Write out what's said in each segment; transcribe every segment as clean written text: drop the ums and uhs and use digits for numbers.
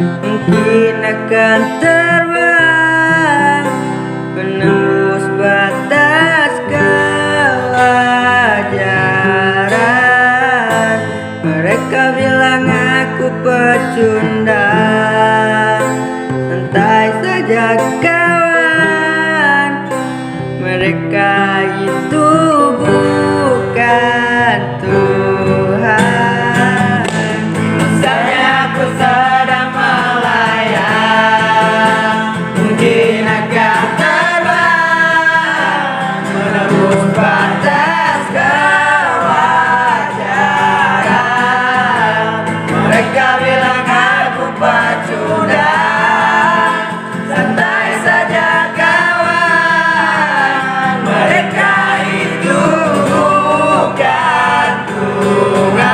Mungkin akan terbang menembus batas kewajaran. Mereka bilang aku pecundang, santai saja kawan. Mereka itu bukan Tuhan. Misalnya aku sedang melayang, mungkin akan terbang menembus batas kewajaran. Mereka bilang aku pecundang, santai saja kawan. Mereka itu bukan Tuhan.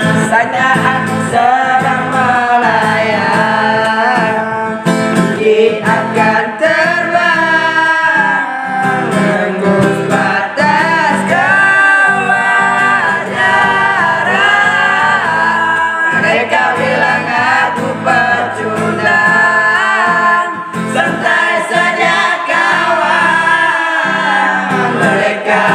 Misalnya aku sedang melayang, mungkin akan terbang menembus batas kewajaran. Mereka bilang aku pecundang, santai saja kawan. Mereka